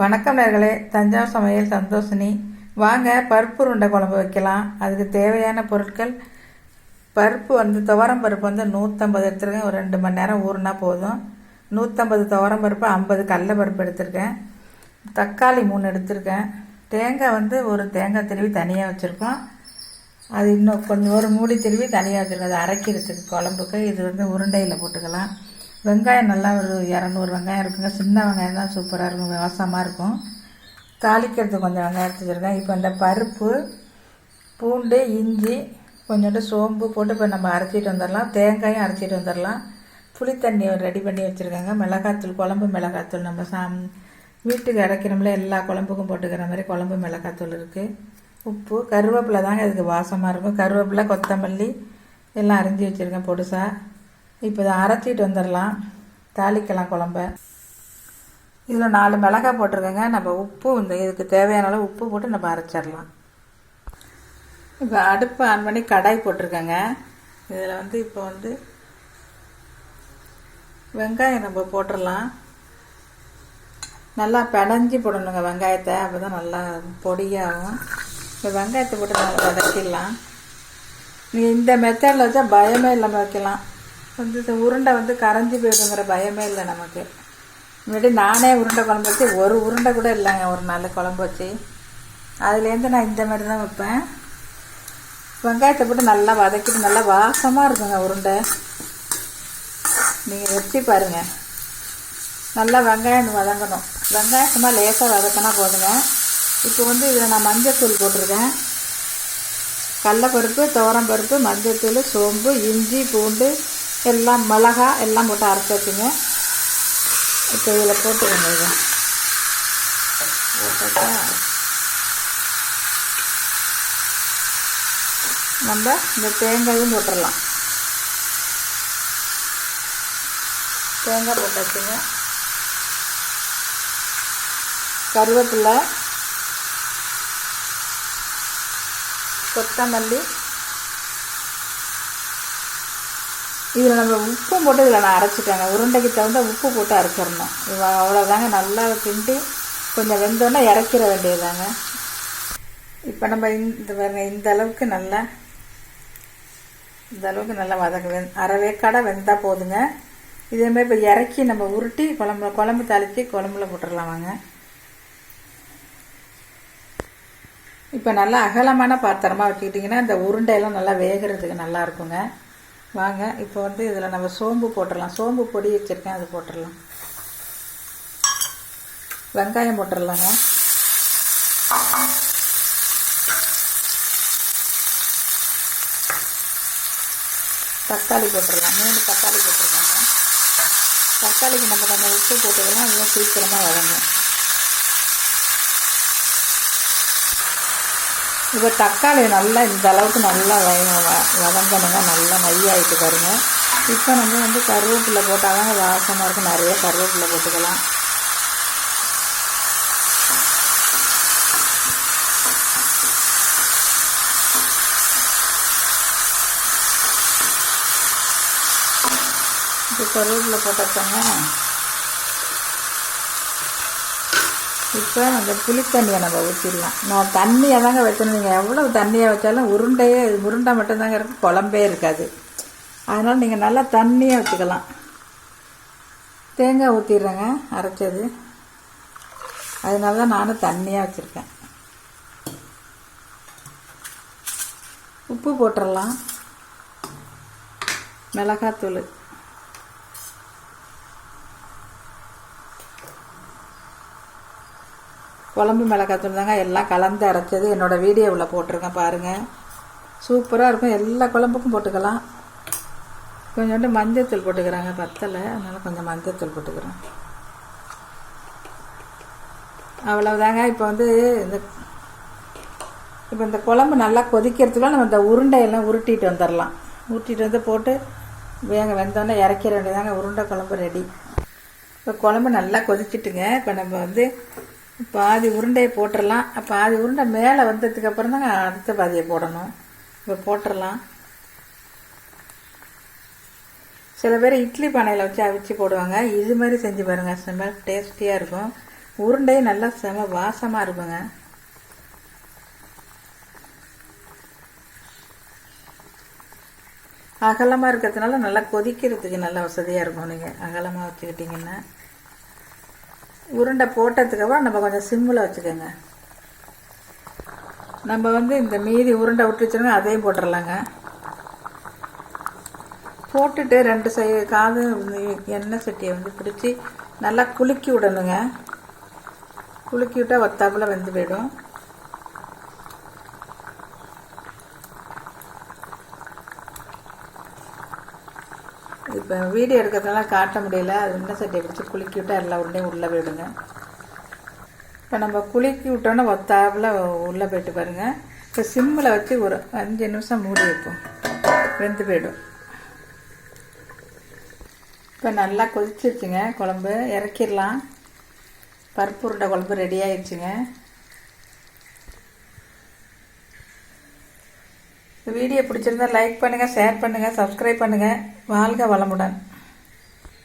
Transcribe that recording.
வணக்கம் நேர்களே, தஞ்சாவூர் சமையல் சந்தோஷினி. வாங்க பருப்பு உருண்டை குழம்பு வைக்கலாம். அதுக்கு தேவையான பொருட்கள்: பருப்பு துவரம் பருப்பு 150 எடுத்துருக்கேன். ஒரு 2 மணி நேரம் ஊறினா போதும். 150 துவரம் பருப்பு, 50 கடலை பருப்பு எடுத்திருக்கேன். தக்காளி 3 எடுத்திருக்கேன். தேங்காய் ஒரு தேங்காய் திருவி தனியாக வச்சுருக்கோம். அது இன்னும் கொஞ்சம் ஒரு மூடி திருவி தனியாக வச்சுருக்கோம். அது அரைக்கிறதுக்கு குழம்புக்கு. இது உருண்டையில் போட்டுக்கலாம். வெங்காயம் நல்லா ஒரு 200 வெங்காயம் இருக்குங்க. சின்ன வெங்காயம் தான் சூப்பராக இருக்கும், வாசமாக இருக்கும். தாளிக்கிறதுக்கு கொஞ்சம் வெங்காயம் எடுத்து வச்சுருக்கேன். இப்போ இந்த பருப்பு, பூண்டு, இஞ்சி, கொஞ்சோண்டு சோம்பு போட்டு இப்போ நம்ம அரைச்சிட்டு வந்துடலாம். தேங்காயும் அரைச்சிட்டு வந்துடலாம். புளித்தண்ணி ரெடி பண்ணி வச்சுருக்காங்க. மிளகாத்தூள், குழம்பு மிளகாத்தூள், நம்ம வீட்டுக்கு அரைக்கிறோம்ல, எல்லா குழம்புக்கும் போட்டுக்கிற மாதிரி குழம்பு மிளகாத்தூள் இருக்குது. உப்பு, கருவேப்பிலை தாங்க இதுக்கு வாசமாக இருக்கும். கருவேப்பிலை, கொத்தமல்லி எல்லாம் அரிஞ்சு வச்சுருக்கேன் பொடுசாக. இப்போ இதை அரைச்சிட்டு வந்துடலாம். தாளிக்கலாம் குழம்ப. இதில் 4 மிளகாய் போட்டிருக்கேங்க. நம்ம உப்பு இதுக்கு தேவையான அளவு உப்பு போட்டு நம்ம அரைச்சிடலாம். இப்போ அடுப்பு ஆன் பண்ணி கடாய் போட்டிருக்கேங்க. இதில் இப்போ வெங்காயம் நம்ம போட்டுடலாம். நல்லா பிணைஞ்சி போடணுங்க வெங்காயத்தை, அப்போ தான் நல்லா பொடியாகும். இப்போ வெங்காயத்தை போட்டு நல்லா வதக்கிடலாம். நீங்கள் இந்த மெத்தடில் வச்சா பயமே இல்லாமல் வைக்கலாம். உருண்டை கரைஞ்சி போயிடுங்கிற பயமே இல்லை நமக்கு. முன்னாடி நானே உருண்டை குழம்பு வச்சு ஒரு உருண்டை கூட இல்லைங்க ஒரு நாள் குழம்பு வச்சு. அதுலேருந்து நான் இந்த மாதிரி தான் வைப்பேன். வெங்காயத்தை போட்டு நல்லா வதக்கிட்டு நல்லா வாசமாக இருக்குங்க உருண்டை. நீங்கள் வச்சு பாருங்கள். நல்லா வெங்காயம் வதங்கணும். வெங்காயம் சும்மா லேசாக வதக்கினா போதுங்க. இப்போ இதில் நான் மஞ்சத்தூள் போட்டிருக்கேன். கடலைப்பருப்பு, துவரம் பருப்பு, மஞ்சத்தூள், சோம்பு, இஞ்சி, பூண்டு எல்லாம், மிளகா எல்லாம் போட்டு அரைச்சி வச்சுங்க. இப்போ இதில் போட்டுக்கோங்க. இதை போட்டா நம்ம இந்த தேங்காயும் போட்டுடலாம். தேங்காய் போட்டு வச்சுங்க. கருவேப்பிலை, கொத்தமல்லி, இதில் நம்ம உப்பும் போட்டு இதில் நான் அரைச்சிட்டேங்க. உருண்டைக்கு தகுந்த உப்பு போட்டு அரைச்சிடணும். அவ்வளோதாங்க. நல்லா கிண்டி கொஞ்சம் வெந்தோன்னா இறக்கிற வேண்டியதாங்க. இப்போ நம்ம இந்த அளவுக்கு நல்லா அரை வேக்காடை வெந்தால் போதுங்க. இதேமாதிரி இப்போ இறக்கி நம்ம உருட்டி குழம்பு தாளித்து குழம்புல போட்டுடலாம் வாங்க. இப்போ நல்லா அகலமான பாத்திரமாக வச்சுக்கிட்டிங்கன்னா இந்த உருண்டையெல்லாம் நல்லா வேகிறதுக்கு நல்லா இருக்குங்க. வாங்க இப்போ இதில் நம்ம சோம்பு போட்டுடலாம். சோம்பு பொடி வச்சுருக்கேன், அது போட்டுடலாம். வெங்காயம் போட்டுடலாங்க. தக்காளி போட்டுடலாம். 3 தக்காளி போட்டிருக்காங்க. தக்காளிக்கு நம்ம கொஞ்சம் உப்பு போட்டுக்கலாம். இன்னும் சீக்கிரமாக வதங்கும். இப்போ தக்காளி நல்லா இந்த அளவுக்கு நல்லா வதங்கணுங்க. நல்லா மையாகிட்டு பாருங்க. இப்போ நம்ம கருவேப்பிலை போட்டால் தாங்க வாசமாக இருக்கும். நிறைய கருவேப்பிலை போட்டுக்கலாம். இப்போ கருவேப்பிலை போட்டாச்சாங்க. இப்போ அந்த புளித்தண்ணியை நம்ம ஊற்றிடலாம். நான் தண்ணியாக தாங்க வைக்கணும். நீங்கள் எவ்வளோ தண்ணியாக வச்சாலும் உருண்டை மட்டும்தாங்க இருக்கும், குழம்பே இருக்காது. அதனால் நீங்கள் நல்லா தண்ணியாக வச்சுக்கலாம். தேங்காய் ஊற்றிடுறேங்க அரைச்சது. அதனால தான் நானும் தண்ணியாக வச்சுருக்கேன். உப்பு போட்டுடலாம். மிளகாத்தூள், குழம்பு மிளகாத்தூள் தாங்க எல்லாம் கலந்து அரைச்சது. என்னோடய வீடியோவில் போட்டிருக்கேன் பாருங்கள். சூப்பராக இருக்கும். எல்லா குழம்புக்கும் போட்டுக்கலாம். கொஞ்சோண்டு மஞ்சத்தூள் போட்டுக்கிறாங்க, பத்தலை, அதனால் கொஞ்சம் மஞ்சத்தூள் போட்டுக்கிறேன். அவ்வளோதாங்க. இப்போ இந்த குழம்பு நல்லா கொதிக்கிறதுக்குள்ள நம்ம இந்த உருண்டையெல்லாம் உருட்டிட்டு வந்துடலாம். உருட்டிட்டு போட்டு வெந்தோடனே இறக்கிற வேண்டியதாங்க. உருண்டை குழம்பு ரெடி. இப்போ குழம்பு நல்லா கொதிச்சிட்டுங்க. இப்போ நம்ம பாதி உருண்டையை போட்டுடலாம். பாதி உருண்டை மேலே வந்ததுக்கப்புறம் தாங்க அடுத்த பாதியை போடணும். இப்போ போட்டுடலாம். சில பேர் இட்லி பானையில் வச்சு அவிச்சு போடுவாங்க. இது மாதிரி செஞ்சு பாருங்கள், செம்ம டேஸ்டியாக இருக்கும். உருண்டையும் நல்லா செம வாசமாக இருக்குங்க. அகலமாக இருக்கிறதுனால நல்லா கொதிக்கிறதுக்கு நல்லா வசதியாக இருக்கும். நீங்கள் அகலமாக வச்சுக்கிட்டிங்கன்னா உருண்டை போட்டதுக்கப்புறம் நம்ம கொஞ்சம் சிம்மில் வச்சுக்கோங்க. நம்ம இந்த மீதி உருண்டை விட்டுச்சுன்னா அதையும் போட்டுடலாங்க. போட்டுட்டு 2 காது எண்ணெய் சட்டியை பிடிச்சி நல்லா குலுக்கி விடணுங்க. குலுக்கி விட்டால் வத்தாப்புல வெந்து போயிடும். இப்போ வீடியோ எடுக்கிறதுனால காட்ட முடியல. அது எண்ணெய் சட்டியை பிடிச்சி குலுக்கி விட்டால் எல்லா உருண்டையும் உள்ளே போயிடுங்க. இப்போ நம்ம குலுக்கி விட்டோன்னா வத்தாப்புல உள்ளே போயிட்டு பாருங்கள். இப்போ சிம்மில் வச்சு ஒரு 5 நிமிஷம் மூடி வைப்போம், வெந்து போயிடும். இப்போ நல்லா கொதிச்சிருச்சுங்க குழம்பு, இறக்கிடலாம். பருப்பு உருண்டை குழம்பு ரெடி ஆயிடுச்சுங்க. வீடியோ பிடிச்சிருந்தா லைக் பண்ணுங்கள், ஷேர் பண்ணுங்கள், சப்ஸ்கிரைப் பண்ணுங்கள். வாழ்க வளமுடன்.